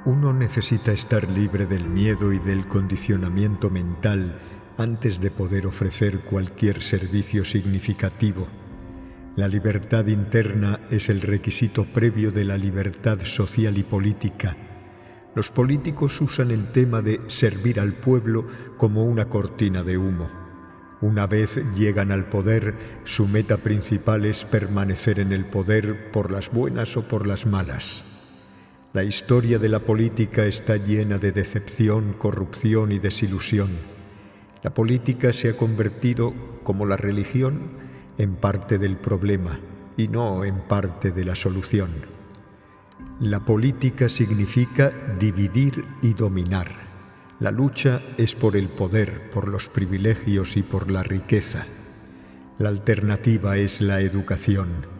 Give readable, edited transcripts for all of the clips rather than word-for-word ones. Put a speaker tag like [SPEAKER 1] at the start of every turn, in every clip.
[SPEAKER 1] Uno necesita estar libre del miedo y del condicionamiento mental antes de poder ofrecer cualquier servicio significativo. La libertad interna es el requisito previo de la libertad social y política. Los políticos usan el tema de servir al pueblo como una cortina de humo. Una vez llegan al poder, su meta principal es permanecer en el poder por las buenas o por las malas. La historia de la política está llena de decepción, corrupción y desilusión. La política se ha convertido, como la religión, en parte del problema y no en parte de la solución. La política significa dividir y dominar. La lucha es por el poder, por los privilegios y por la riqueza. La alternativa es la educación.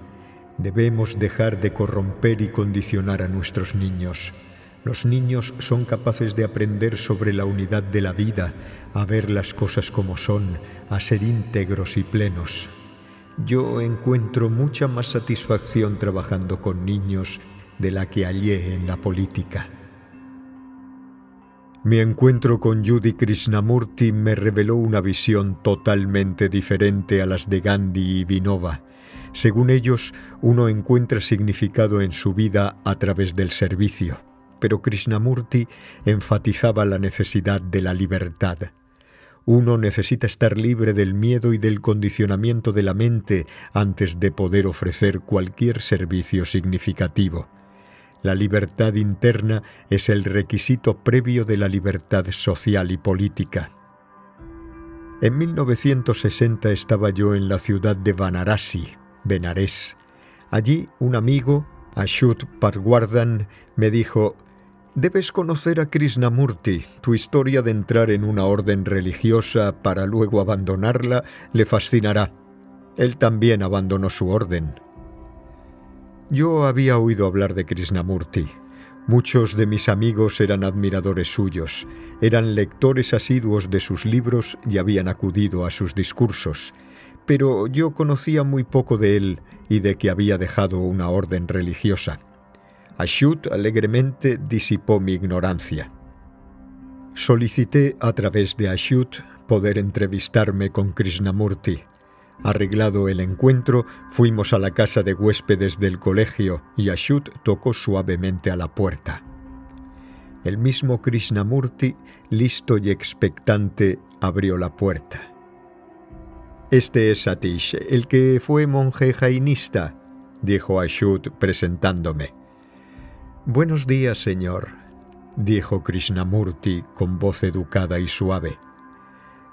[SPEAKER 1] Debemos dejar de corromper y condicionar a nuestros niños. Los niños son capaces de aprender sobre la unidad de la vida, a ver las cosas como son, a ser íntegros y plenos. Yo encuentro mucha más satisfacción trabajando con niños de la que hallé en la política. Mi encuentro con Judy Krishnamurti me reveló una visión totalmente diferente a las de Gandhi y Vinoba. Según ellos, uno encuentra significado en su vida a través del servicio, pero Krishnamurti enfatizaba la necesidad de la libertad. Uno necesita estar libre del miedo y del condicionamiento de la mente antes de poder ofrecer cualquier servicio significativo. La libertad interna es el requisito previo de la libertad social y política. En 1960 estaba yo en la ciudad de Varanasi, Benarés. Allí un amigo, Achyut Parwardhan, me dijo: «Debes conocer a Krishnamurti. Tu historia de entrar en una orden religiosa para luego abandonarla le fascinará. Él también abandonó su orden». Yo había oído hablar de Krishnamurti. Muchos de mis amigos eran admiradores suyos, eran lectores asiduos de sus libros y habían acudido a sus discursos. Pero yo conocía muy poco de él y de que había dejado una orden religiosa. Achyut alegremente disipó mi ignorancia. Solicité a través de Achyut poder entrevistarme con Krishnamurti. Arreglado el encuentro, fuimos a la casa de huéspedes del colegio y Achyut tocó suavemente a la puerta. El mismo Krishnamurti, listo y expectante, abrió la puerta. «Este es Satish, el que fue monje jainista», dijo Achyut presentándome. «Buenos días, señor», dijo Krishnamurti con voz educada y suave.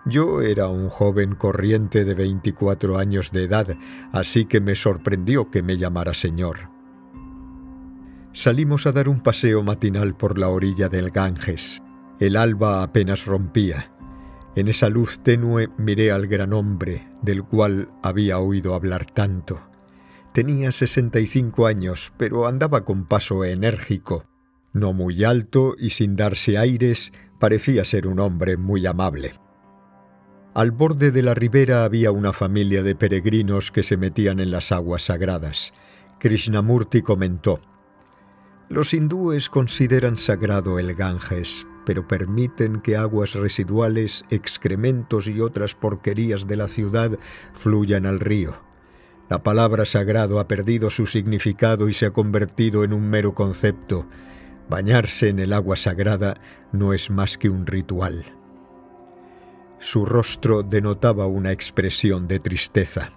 [SPEAKER 1] Yo era un joven corriente de 24 años de edad, así que me sorprendió que me llamara señor. Salimos a dar un paseo matinal por la orilla del Ganges. El alba apenas rompía. En esa luz tenue miré al gran hombre, del cual había oído hablar tanto. Tenía 65 años, pero andaba con paso enérgico. No muy alto y sin darse aires, parecía ser un hombre muy amable. Al borde de la ribera había una familia de peregrinos que se metían en las aguas sagradas. Krishnamurti comentó: «Los hindúes consideran sagrado el Ganges, pero permiten que aguas residuales, excrementos y otras porquerías de la ciudad fluyan al río. La palabra sagrado ha perdido su significado y se ha convertido en un mero concepto. Bañarse en el agua sagrada no es más que un ritual». Su rostro denotaba una expresión de tristeza.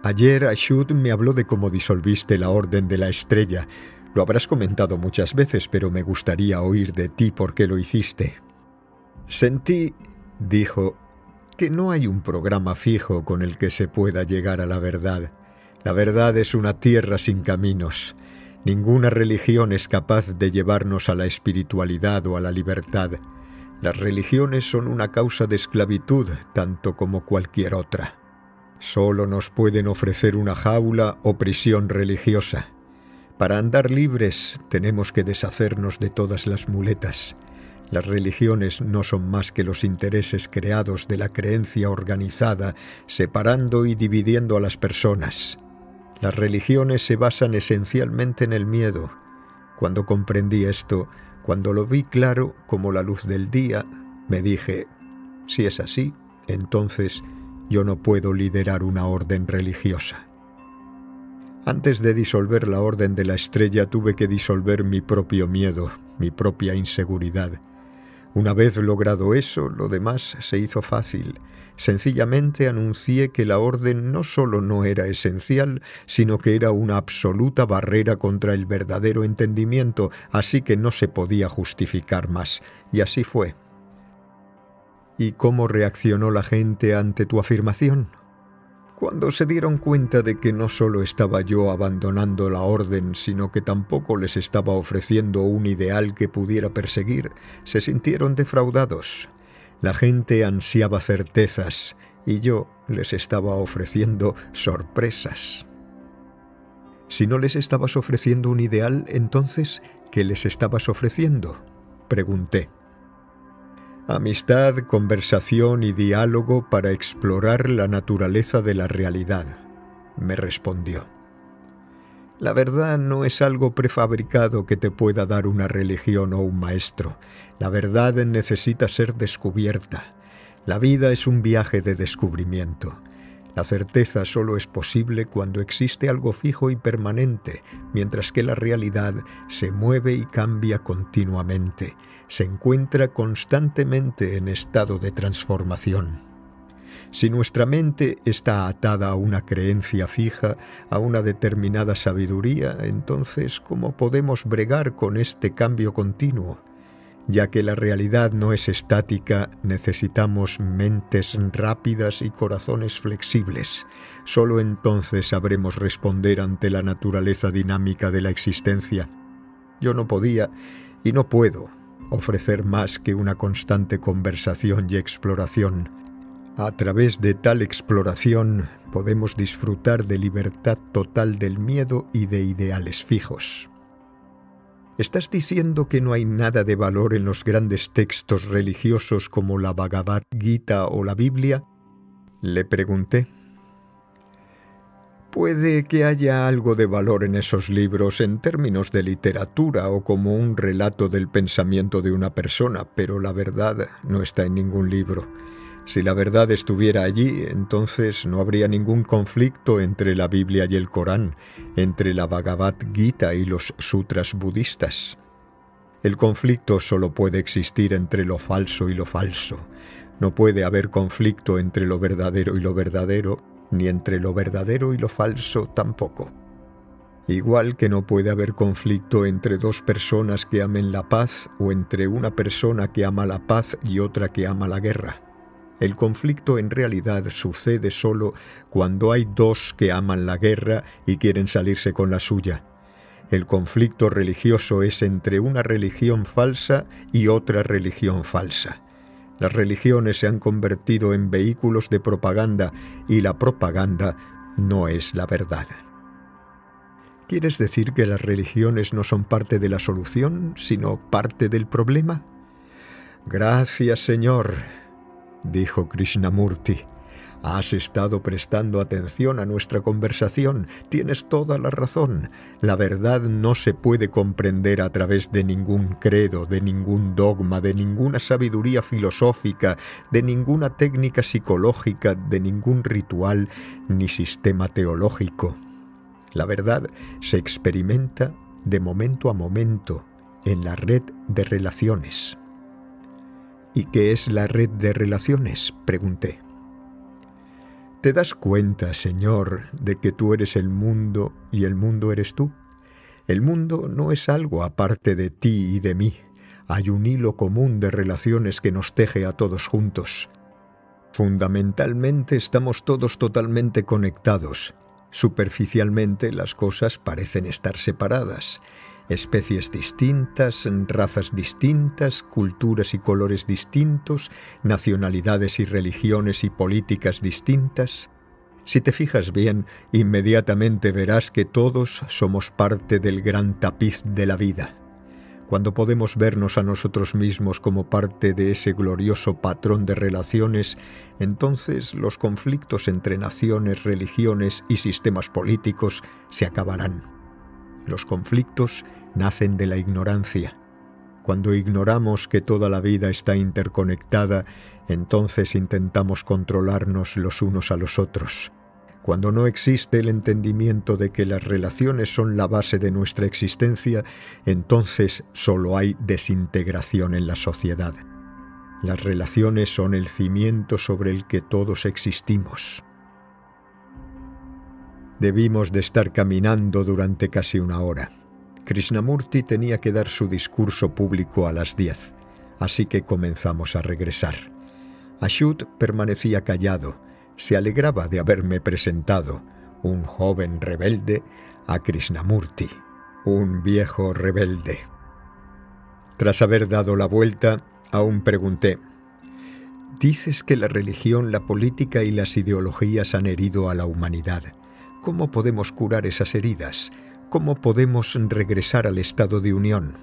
[SPEAKER 1] «Ayer Achyut me habló de cómo disolviste la Orden de la Estrella. Lo habrás comentado muchas veces, pero me gustaría oír de ti por qué lo hiciste». «Sentí», dijo, «que no hay un programa fijo con el que se pueda llegar a la verdad. La verdad es una tierra sin caminos. Ninguna religión es capaz de llevarnos a la espiritualidad o a la libertad. Las religiones son una causa de esclavitud, tanto como cualquier otra. Solo nos pueden ofrecer una jaula o prisión religiosa. Para andar libres tenemos que deshacernos de todas las muletas. Las religiones no son más que los intereses creados de la creencia organizada, separando y dividiendo a las personas. Las religiones se basan esencialmente en el miedo. Cuando comprendí esto, cuando lo vi claro como la luz del día, me dije, si es así, entonces yo no puedo liderar una orden religiosa. Antes de disolver la Orden de la Estrella tuve que disolver mi propio miedo, mi propia inseguridad. Una vez logrado eso, lo demás se hizo fácil. Sencillamente anuncié que la orden no solo no era esencial, sino que era una absoluta barrera contra el verdadero entendimiento, así que no se podía justificar más. Y así fue. ¿Y cómo reaccionó la gente ante tu afirmación? Cuando se dieron cuenta de que no solo estaba yo abandonando la orden, sino que tampoco les estaba ofreciendo un ideal que pudiera perseguir, se sintieron defraudados. La gente ansiaba certezas y yo les estaba ofreciendo sorpresas. Si no les estabas ofreciendo un ideal, entonces, ¿qué les estabas ofreciendo?, pregunté. Amistad, conversación y diálogo para explorar la naturaleza de la realidad, me respondió. La verdad no es algo prefabricado que te pueda dar una religión o un maestro. La verdad necesita ser descubierta. La vida es un viaje de descubrimiento. La certeza solo es posible cuando existe algo fijo y permanente, mientras que la realidad se mueve y cambia continuamente. Se encuentra constantemente en estado de transformación. Si nuestra mente está atada a una creencia fija, a una determinada sabiduría, entonces, ¿cómo podemos bregar con este cambio continuo? Ya que la realidad no es estática, necesitamos mentes rápidas y corazones flexibles. Solo entonces sabremos responder ante la naturaleza dinámica de la existencia. Yo no podía y no puedo ofrecer más que una constante conversación y exploración. A través de tal exploración podemos disfrutar de libertad total del miedo y de ideales fijos. ¿Estás diciendo que no hay nada de valor en los grandes textos religiosos como la Bhagavad Gita o la Biblia?, le pregunté. Puede que haya algo de valor en esos libros en términos de literatura o como un relato del pensamiento de una persona, pero la verdad no está en ningún libro. Si la verdad estuviera allí, entonces no habría ningún conflicto entre la Biblia y el Corán, entre la Bhagavad Gita y los sutras budistas. El conflicto solo puede existir entre lo falso y lo falso. No puede haber conflicto entre lo verdadero y lo verdadero, ni entre lo verdadero y lo falso tampoco. Igual que no puede haber conflicto entre dos personas que amen la paz o entre una persona que ama la paz y otra que ama la guerra. El conflicto en realidad sucede solo cuando hay dos que aman la guerra y quieren salirse con la suya. El conflicto religioso es entre una religión falsa y otra religión falsa. Las religiones se han convertido en vehículos de propaganda y la propaganda no es la verdad. ¿Quieres decir que las religiones no son parte de la solución, sino parte del problema? Gracias, Señor, dijo Krishnamurti. Has estado prestando atención a nuestra conversación. Tienes toda la razón. La verdad no se puede comprender a través de ningún credo, de ningún dogma, de ninguna sabiduría filosófica, de ninguna técnica psicológica, de ningún ritual ni sistema teológico. La verdad se experimenta de momento a momento en la red de relaciones. ¿Y qué es la red de relaciones?, pregunté. ¿Te das cuenta, Señor, de que tú eres el mundo y el mundo eres tú? El mundo no es algo aparte de ti y de mí. Hay un hilo común de relaciones que nos teje a todos juntos. Fundamentalmente estamos todos totalmente conectados. Superficialmente las cosas parecen estar separadas. Especies distintas, razas distintas, culturas y colores distintos, nacionalidades y religiones y políticas distintas. Si te fijas bien, inmediatamente verás que todos somos parte del gran tapiz de la vida. Cuando podemos vernos a nosotros mismos como parte de ese glorioso patrón de relaciones, entonces los conflictos entre naciones, religiones y sistemas políticos se acabarán. Los conflictos nacen de la ignorancia. Cuando ignoramos que toda la vida está interconectada, entonces intentamos controlarnos los unos a los otros. Cuando no existe el entendimiento de que las relaciones son la base de nuestra existencia, entonces solo hay desintegración en la sociedad. Las relaciones son el cimiento sobre el que todos existimos. Debimos de estar caminando durante casi una hora. Krishnamurti tenía que dar su discurso público a las 10, así que comenzamos a regresar. Achyut permanecía callado. Se alegraba de haberme presentado, un joven rebelde, a Krishnamurti, un viejo rebelde. Tras haber dado la vuelta, aún pregunté: «Dices que la religión, la política y las ideologías han herido a la humanidad. ¿Cómo podemos curar esas heridas? ¿Cómo podemos regresar al estado de unión?»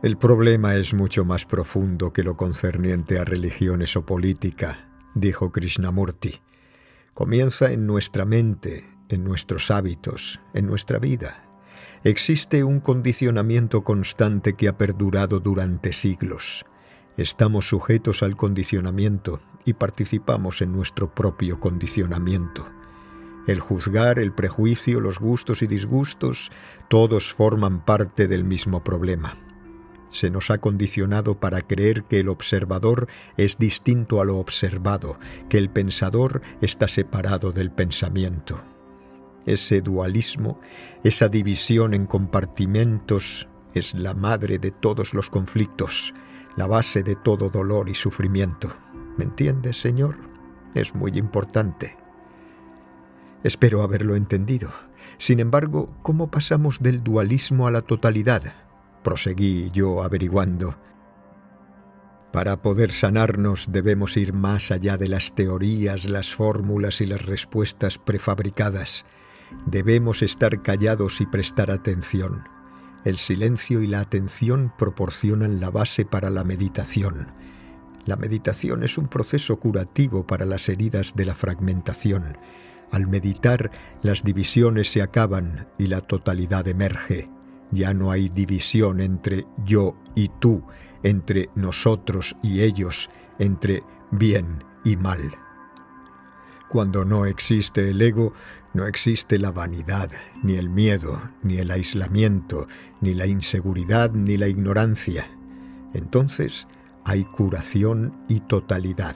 [SPEAKER 1] «El problema es mucho más profundo que lo concerniente a religiones o política», dijo Krishnamurti. «Comienza en nuestra mente, en nuestros hábitos, en nuestra vida. Existe un condicionamiento constante que ha perdurado durante siglos. Estamos sujetos al condicionamiento y participamos en nuestro propio condicionamiento. El juzgar, el prejuicio, los gustos y disgustos, todos forman parte del mismo problema. Se nos ha condicionado para creer que el observador es distinto a lo observado, que el pensador está separado del pensamiento. Ese dualismo, esa división en compartimentos, es la madre de todos los conflictos, la base de todo dolor y sufrimiento. ¿Me entiendes, señor? Es muy importante». «Espero haberlo entendido. Sin embargo, ¿cómo pasamos del dualismo a la totalidad?», proseguí yo averiguando. «Para poder sanarnos debemos ir más allá de las teorías, las fórmulas y las respuestas prefabricadas. Debemos estar callados y prestar atención. El silencio y la atención proporcionan la base para la meditación. La meditación es un proceso curativo para las heridas de la fragmentación. Al meditar, las divisiones se acaban y la totalidad emerge. Ya no hay división entre yo y tú, entre nosotros y ellos, entre bien y mal. Cuando no existe el ego, no existe la vanidad, ni el miedo, ni el aislamiento, ni la inseguridad, ni la ignorancia. Entonces hay curación y totalidad».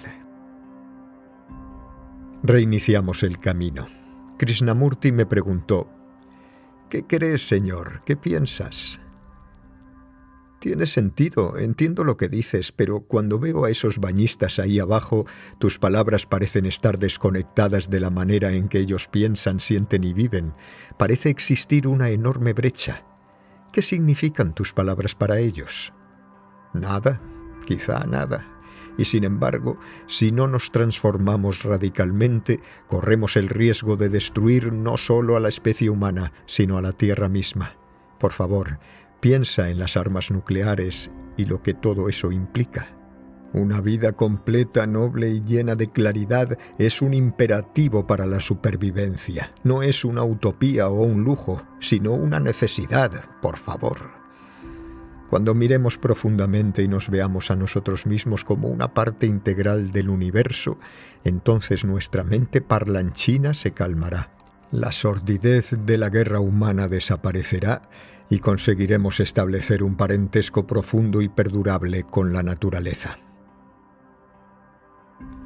[SPEAKER 1] Reiniciamos el camino. Krishnamurti me preguntó: «¿Qué crees, señor? ¿Qué piensas?» «Tiene sentido, entiendo lo que dices, pero cuando veo a esos bañistas ahí abajo, tus palabras parecen estar desconectadas de la manera en que ellos piensan, sienten y viven. Parece existir una enorme brecha. ¿Qué significan tus palabras para ellos?» «Nada, quizá nada. Y sin embargo, si no nos transformamos radicalmente, corremos el riesgo de destruir no solo a la especie humana, sino a la Tierra misma. Por favor, piensa en las armas nucleares y lo que todo eso implica. Una vida completa, noble y llena de claridad es un imperativo para la supervivencia. No es una utopía o un lujo, sino una necesidad, por favor». Cuando miremos profundamente y nos veamos a nosotros mismos como una parte integral del universo, entonces nuestra mente parlanchina se calmará. La sordidez de la guerra humana desaparecerá y conseguiremos establecer un parentesco profundo y perdurable con la naturaleza.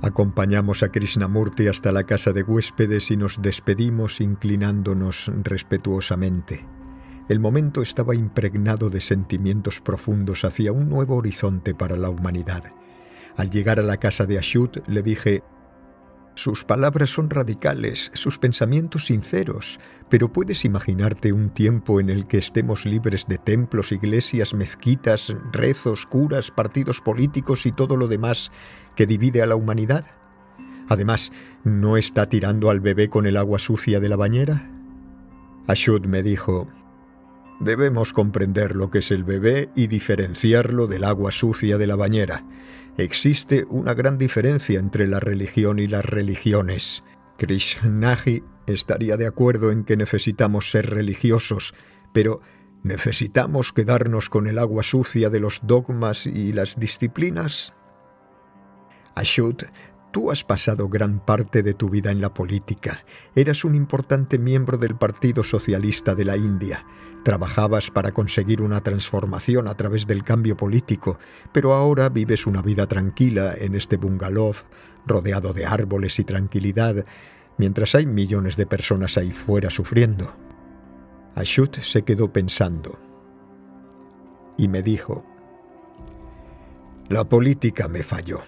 [SPEAKER 1] Acompañamos a Krishnamurti hasta la casa de huéspedes y nos despedimos inclinándonos respetuosamente. El momento estaba impregnado de sentimientos profundos hacia un nuevo horizonte para la humanidad. Al llegar a la casa de Achyut, le dije: «Sus palabras son radicales, sus pensamientos sinceros, pero ¿puedes imaginarte un tiempo en el que estemos libres de templos, iglesias, mezquitas, rezos, curas, partidos políticos y todo lo demás que divide a la humanidad? Además, ¿no está tirando al bebé con el agua sucia de la bañera?» Achyut me dijo: «Debemos comprender lo que es el bebé y diferenciarlo del agua sucia de la bañera. Existe una gran diferencia entre la religión y las religiones. Krishnaji estaría de acuerdo en que necesitamos ser religiosos, Pero ¿necesitamos quedarnos con el agua sucia de los dogmas y las disciplinas? Achyut, tú has pasado gran parte de tu vida en la política. Eras un importante miembro del Partido Socialista de la India. Trabajabas para conseguir una transformación a través del cambio político, pero ahora vives una vida tranquila en este bungalow, rodeado de árboles y tranquilidad, mientras hay millones de personas ahí fuera sufriendo. Achyut se quedó pensando y me dijo: la política me falló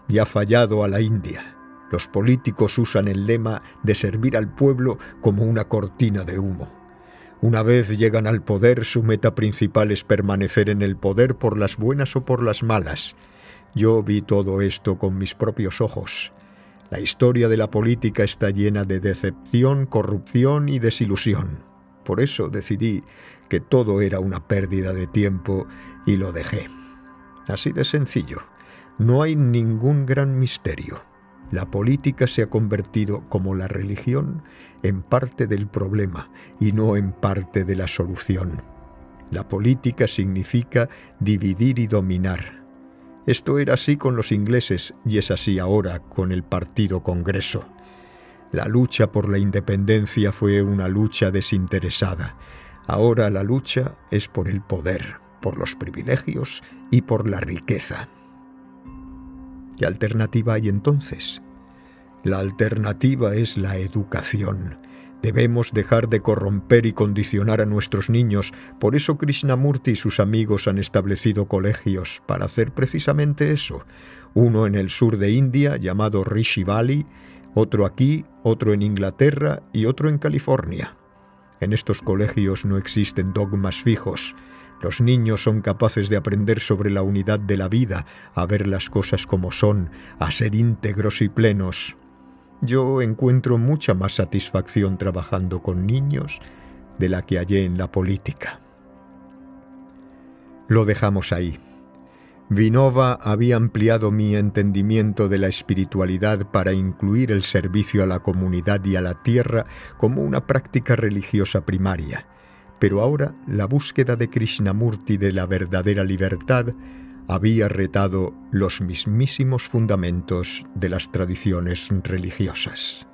[SPEAKER 1] y ha fallado a la India. Los políticos usan el lema de servir al pueblo como una cortina de humo. Una vez llegan al poder, su meta principal es permanecer en el poder por las buenas o por las malas. Yo vi todo esto con mis propios ojos. La historia de la política está llena de decepción, corrupción y desilusión. Por eso decidí que todo era una pérdida de tiempo y lo dejé. Así de sencillo. No hay ningún gran misterio. La política se ha convertido, como la religión, en parte del problema y no en parte de la solución. La política significa dividir y dominar. Esto era así con los ingleses y es así ahora con el Partido Congreso. La lucha por la independencia fue una lucha desinteresada. Ahora la lucha es por el poder, por los privilegios y por la riqueza. ¿Qué alternativa hay entonces? La alternativa es la educación. Debemos dejar de corromper y condicionar a nuestros niños. Por eso Krishnamurti y sus amigos han establecido colegios para hacer precisamente eso. Uno en el sur de India, llamado Rishi Valley, otro aquí, otro en Inglaterra y otro en California. En estos colegios no existen dogmas fijos. Los niños son capaces de aprender sobre la unidad de la vida, a ver las cosas como son, a ser íntegros y plenos. Yo encuentro mucha más satisfacción trabajando con niños de la que hallé en la política. Lo dejamos ahí. Vinoba había ampliado mi entendimiento de la espiritualidad para incluir el servicio a la comunidad y a la tierra como una práctica religiosa primaria. Pero ahora la búsqueda de Krishnamurti de la verdadera libertad había retado los mismísimos fundamentos de las tradiciones religiosas.